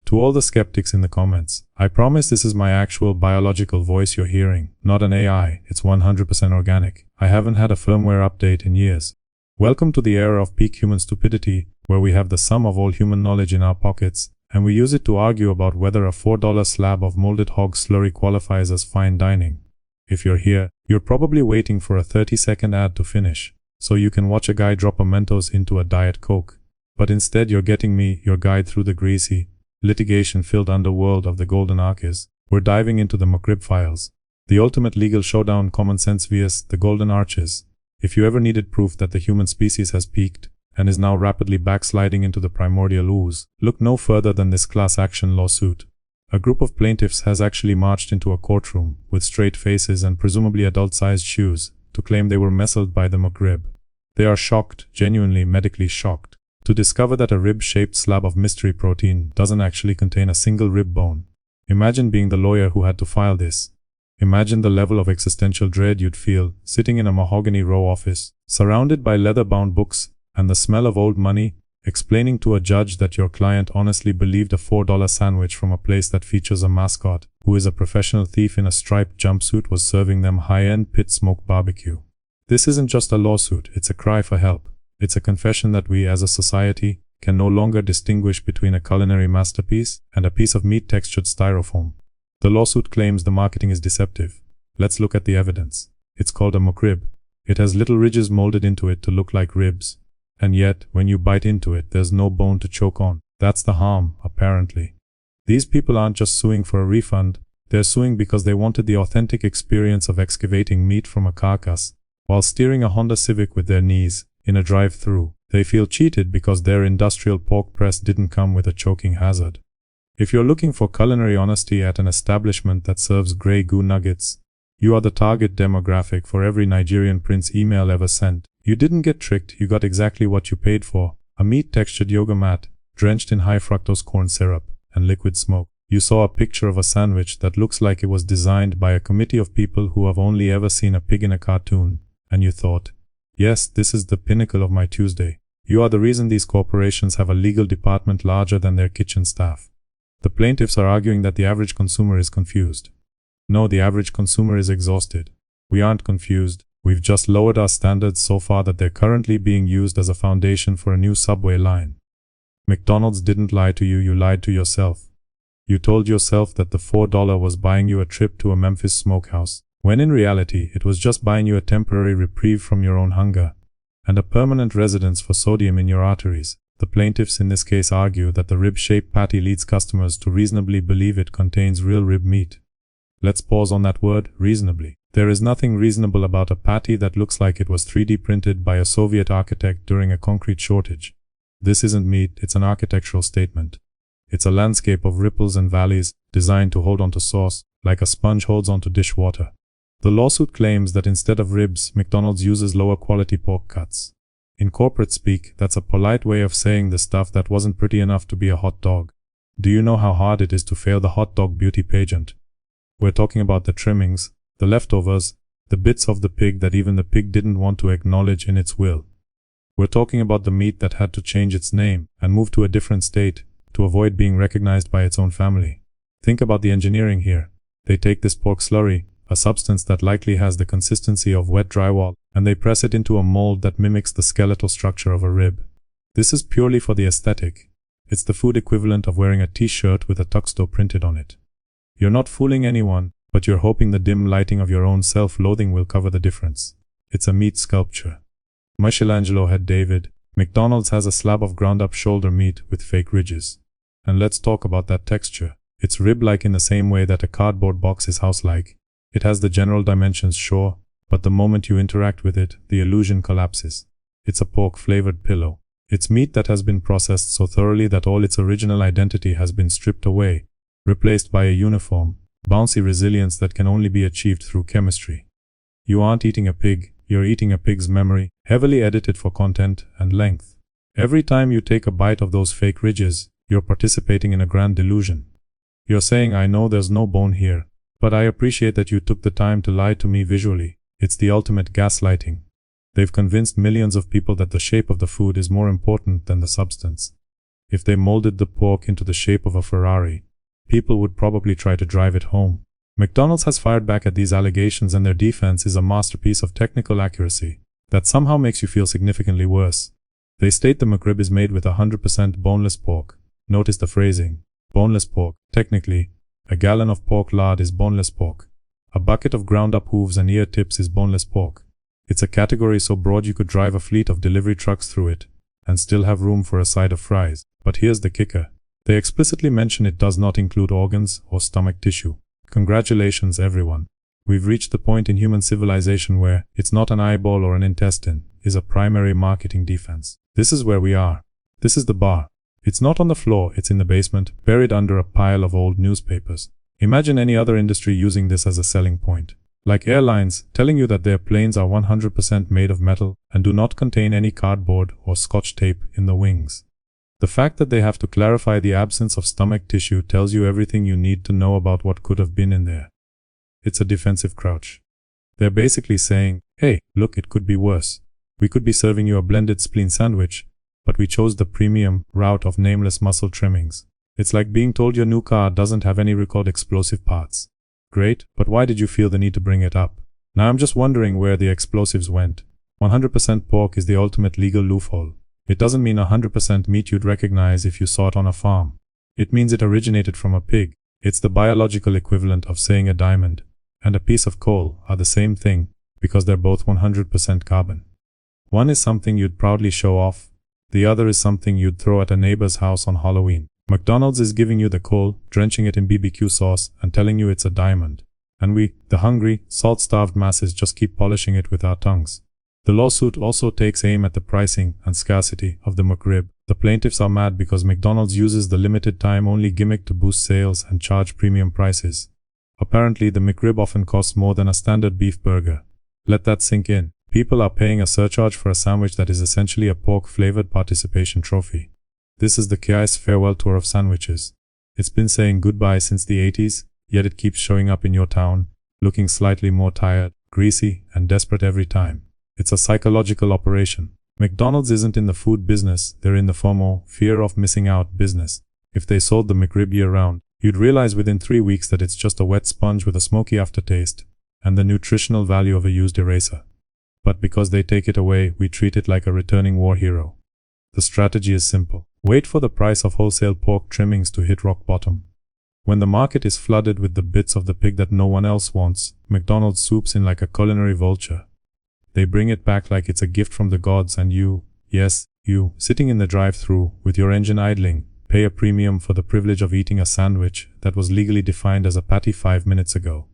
To all the skeptics in the comments, I promise this is my actual biological voice you're hearing, not an AI, it's 100% organic. I haven't had a firmware update in years. Welcome to the era of peak human stupidity, where we have the sum of all human knowledge in our pockets, and we use it to argue about whether a $4 slab of molded hog slurry qualifies as fine dining. If you're here, you're probably waiting for a 30-second ad to finish, so you can watch a guy drop a Mentos into a Diet Coke. But instead you're getting me, your guide through the greasy, litigation-filled underworld of the Golden Arches. We're diving into the McRib files, the ultimate legal showdown, common sense vs. the Golden Arches. If you ever needed proof that the human species has peaked and is now rapidly backsliding into the primordial ooze, look no further than this class action lawsuit. A group of plaintiffs has actually marched into a courtroom with straight faces and presumably adult-sized shoes to claim they were misled by the McRib. They are shocked, genuinely medically shocked, to discover that a rib-shaped slab of mystery protein doesn't actually contain a single rib bone. Imagine being the lawyer who had to file this. Imagine the level of existential dread you'd feel sitting in a mahogany row office, surrounded by leather-bound books and the smell of old money, explaining to a judge that your client honestly believed a $4 sandwich from a place that features a mascot who is a professional thief in a striped jumpsuit was serving them high-end pit-smoked barbecue. This isn't just a lawsuit, it's a cry for help. It's a confession that we as a society can no longer distinguish between a culinary masterpiece and a piece of meat-textured styrofoam. The lawsuit claims the marketing is deceptive. Let's look at the evidence. It's called a McRib. It has little ridges molded into it to look like ribs. And yet, when you bite into it, there's no bone to choke on. That's the harm, apparently. These people aren't just suing for a refund, they're suing because they wanted the authentic experience of excavating meat from a carcass while steering a Honda Civic with their knees in a drive-thru. They feel cheated because their industrial pork press didn't come with a choking hazard. If you're looking for culinary honesty at an establishment that serves grey goo nuggets, you are the target demographic for every Nigerian prince email ever sent. You didn't get tricked, you got exactly what you paid for. A meat-textured yoga mat, drenched in high-fructose corn syrup and liquid smoke. You saw a picture of a sandwich that looks like it was designed by a committee of people who have only ever seen a pig in a cartoon, and you thought, yes, this is the pinnacle of my Tuesday. You are the reason these corporations have a legal department larger than their kitchen staff. The plaintiffs are arguing that the average consumer is confused. No, the average consumer is exhausted. We aren't confused. We've just lowered our standards so far that they're currently being used as a foundation for a new subway line. McDonald's didn't lie to you, you lied to yourself. You told yourself that the $4 was buying you a trip to a Memphis smokehouse, when in reality it was just buying you a temporary reprieve from your own hunger and a permanent residence for sodium in your arteries. The plaintiffs in this case argue that the rib-shaped patty leads customers to reasonably believe it contains real rib meat. Let's pause on that word, reasonably. There is nothing reasonable about a patty that looks like it was 3D printed by a Soviet architect during a concrete shortage. This isn't meat, it's an architectural statement. It's a landscape of ripples and valleys, designed to hold onto sauce, like a sponge holds onto dishwater. The lawsuit claims that instead of ribs, McDonald's uses lower quality pork cuts. In corporate speak, that's a polite way of saying the stuff that wasn't pretty enough to be a hot dog. Do you know how hard it is to fail the hot dog beauty pageant? We're talking about the trimmings, the leftovers, the bits of the pig that even the pig didn't want to acknowledge in its will. We're talking about the meat that had to change its name and move to a different state to avoid being recognized by its own family. Think about the engineering here. They take this pork slurry, a substance that likely has the consistency of wet drywall, and they press it into a mold that mimics the skeletal structure of a rib. This is purely for the aesthetic. It's the food equivalent of wearing a t-shirt with a tuxedo printed on it. You're not fooling anyone, but you're hoping the dim lighting of your own self-loathing will cover the difference. It's a meat sculpture. Michelangelo had David. McDonald's has a slab of ground-up shoulder meat with fake ridges. And let's talk about that texture. It's rib-like in the same way that a cardboard box is house-like. It has the general dimensions, sure, but the moment you interact with it, the illusion collapses. It's a pork-flavored pillow. It's meat that has been processed so thoroughly that all its original identity has been stripped away, replaced by a uniform, bouncy resilience that can only be achieved through chemistry. You aren't eating a pig, you're eating a pig's memory, heavily edited for content and length. Every time you take a bite of those fake ridges, you're participating in a grand delusion. You're saying, I know there's no bone here, but I appreciate that you took the time to lie to me visually. It's the ultimate gaslighting. They've convinced millions of people that the shape of the food is more important than the substance. If they molded the pork into the shape of a Ferrari, people would probably try to drive it home. McDonald's has fired back at these allegations, and their defense is a masterpiece of technical accuracy that somehow makes you feel significantly worse. They state the McRib is made with 100% boneless pork. Notice the phrasing, boneless pork. Technically, a gallon of pork lard is boneless pork. A bucket of ground-up hooves and ear tips is boneless pork. It's a category so broad you could drive a fleet of delivery trucks through it and still have room for a side of fries. But here's the kicker. They explicitly mention it does not include organs or stomach tissue. Congratulations, everyone. We've reached the point in human civilization where it's not an eyeball or an intestine is a primary marketing defense. This is where we are. This is the bar. It's not on the floor, it's in the basement, buried under a pile of old newspapers. Imagine any other industry using this as a selling point. Like airlines, telling you that their planes are 100% made of metal and do not contain any cardboard or scotch tape in the wings. The fact that they have to clarify the absence of stomach tissue tells you everything you need to know about what could have been in there. It's a defensive crouch. They're basically saying, hey, look, it could be worse. We could be serving you a blended spleen sandwich, but we chose the premium route of nameless muscle trimmings. It's like being told your new car doesn't have any recalled explosive parts. Great, but why did you feel the need to bring it up? Now I'm just wondering where the explosives went. 100% pork is the ultimate legal loophole. It doesn't mean 100% meat you'd recognize if you saw it on a farm. It means it originated from a pig. It's the biological equivalent of saying a diamond and a piece of coal are the same thing because they're both 100% carbon. One is something you'd proudly show off. The other is something you'd throw at a neighbor's house on Halloween. McDonald's is giving you the coal, drenching it in BBQ sauce, and telling you it's a diamond. And we, the hungry, salt-starved masses, just keep polishing it with our tongues. The lawsuit also takes aim at the pricing and scarcity of the McRib. The plaintiffs are mad because McDonald's uses the limited time only gimmick to boost sales and charge premium prices. Apparently, the McRib often costs more than a standard beef burger. Let that sink in. People are paying a surcharge for a sandwich that is essentially a pork-flavored participation trophy. This is the KI's farewell tour of sandwiches. It's been saying goodbye since the 80s, yet it keeps showing up in your town, looking slightly more tired, greasy, and desperate every time. It's a psychological operation. McDonald's isn't in the food business, they're in the FOMO, fear of missing out business. If they sold the McRib year-round, you'd realize within 3 weeks that it's just a wet sponge with a smoky aftertaste and the nutritional value of a used eraser. But because they take it away, we treat it like a returning war hero. The strategy is simple. Wait for the price of wholesale pork trimmings to hit rock bottom. When the market is flooded with the bits of the pig that no one else wants, McDonald's swoops in like a culinary vulture. They bring it back like it's a gift from the gods, and you, yes, you, sitting in the drive-thru with your engine idling, pay a premium for the privilege of eating a sandwich that was legally defined as a patty 5 minutes ago.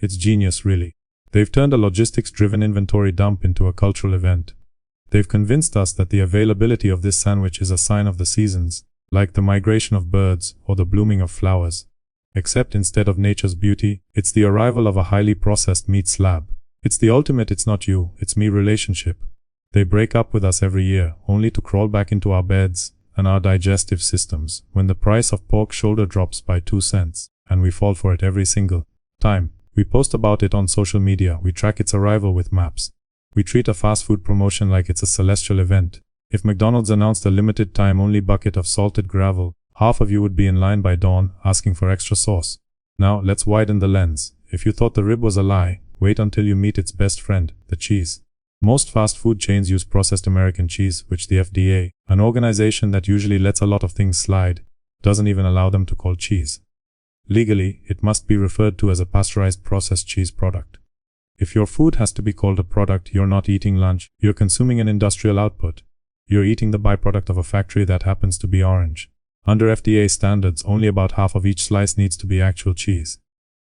It's genius, really. They've turned a logistics-driven inventory dump into a cultural event. They've convinced us that the availability of this sandwich is a sign of the seasons, like the migration of birds or the blooming of flowers. Except instead of nature's beauty, it's the arrival of a highly processed meat slab. It's the ultimate it's not you, it's me relationship. They break up with us every year, only to crawl back into our beds and our digestive systems when the price of pork shoulder drops by 2 cents, and we fall for it every single time. We post about it on social media, we track its arrival with maps. We treat a fast food promotion like it's a celestial event. If McDonald's announced a limited time only bucket of salted gravel, half of you would be in line by dawn asking for extra sauce. Now, let's widen the lens. If you thought the rib was a lie, wait until you meet its best friend, the cheese. Most fast food chains use processed American cheese, which the FDA, an organization that usually lets a lot of things slide, doesn't even allow them to call cheese. Legally, it must be referred to as a pasteurized processed cheese product. If your food has to be called a product, you're not eating lunch, you're consuming an industrial output. You're eating the byproduct of a factory that happens to be orange. Under FDA standards, only about half of each slice needs to be actual cheese.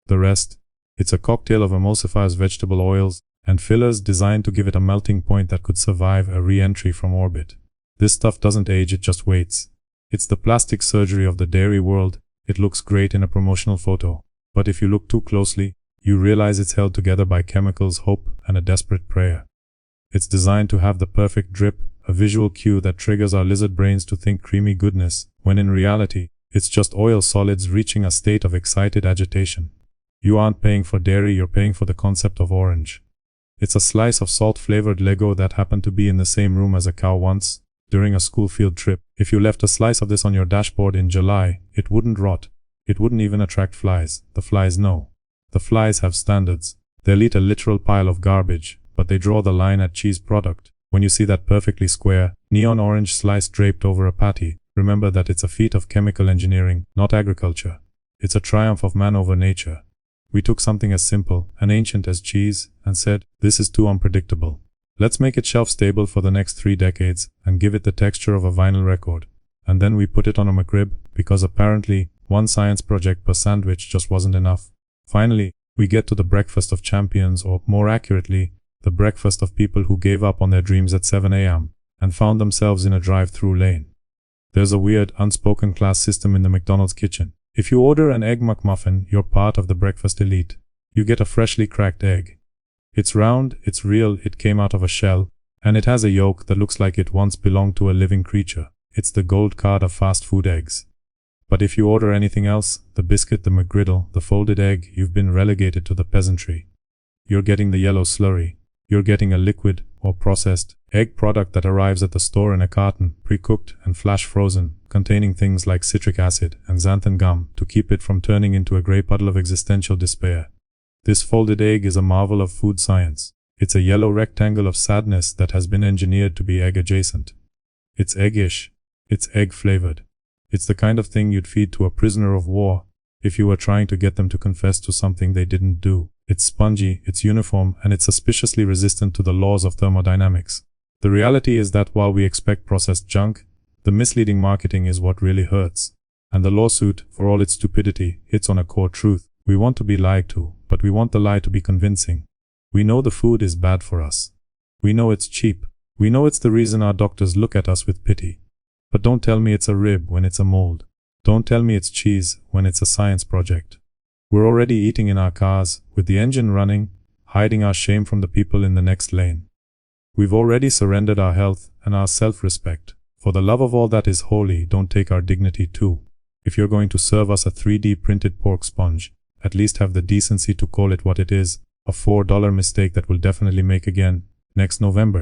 The rest, it's a cocktail of emulsifiers, vegetable oils, and fillers designed to give it a melting point that could survive a re-entry from orbit. This stuff doesn't age, it just waits. It's the plastic surgery of the dairy world. It looks great in a promotional photo, but if you look too closely, you realize it's held together by chemicals, hope, and a desperate prayer. It's designed to have the perfect drip, a visual cue that triggers our lizard brains to think creamy goodness, when in reality, it's just oil solids reaching a state of excited agitation. You aren't paying for dairy, you're paying for the concept of orange. It's a slice of salt-flavored Lego that happened to be in the same room as a cow once, during a school field trip. If you left a slice of this on your dashboard in July, it wouldn't rot. It wouldn't even attract flies. The flies know. The flies have standards. They'll eat a literal pile of garbage, but they draw the line at cheese product. When you see that perfectly square, neon orange slice draped over a patty, remember that it's a feat of chemical engineering, not agriculture. It's a triumph of man over nature. We took something as simple and ancient as cheese and said, this is too unpredictable. Let's make it shelf-stable for the next 3 decades and give it the texture of a vinyl record. And then we put it on a McRib, because apparently, one science project per sandwich just wasn't enough. Finally, we get to the breakfast of champions, or more accurately, the breakfast of people who gave up on their dreams at 7 a.m. and found themselves in a drive-thru lane. There's a weird, unspoken class system in the McDonald's kitchen. If you order an Egg McMuffin, you're part of the breakfast elite. You get a freshly cracked egg. It's round, it's real, it came out of a shell, and it has a yolk that looks like it once belonged to a living creature. It's the gold card of fast food eggs. But if you order anything else, the biscuit, the McGriddle, the folded egg, you've been relegated to the peasantry. You're getting the yellow slurry. You're getting a liquid, or processed, egg product that arrives at the store in a carton, pre-cooked and flash frozen, containing things like citric acid and xanthan gum to keep it from turning into a grey puddle of existential despair. This folded egg is a marvel of food science. It's a yellow rectangle of sadness that has been engineered to be egg-adjacent. It's eggish. It's egg-flavored. It's the kind of thing you'd feed to a prisoner of war if you were trying to get them to confess to something they didn't do. It's spongy, it's uniform, and it's suspiciously resistant to the laws of thermodynamics. The reality is that while we expect processed junk, the misleading marketing is what really hurts. And the lawsuit, for all its stupidity, hits on a core truth. We want to be lied to, but we want the lie to be convincing. We know the food is bad for us. We know it's cheap. We know it's the reason our doctors look at us with pity. But don't tell me it's a rib when it's a mold. Don't tell me it's cheese when it's a science project. We're already eating in our cars, with the engine running, hiding our shame from the people in the next lane. We've already surrendered our health and our self-respect. For the love of all that is holy, don't take our dignity too. If you're going to serve us a 3D printed pork sponge, at least have the decency to call it what it is, a $4 mistake that we'll definitely make again next November.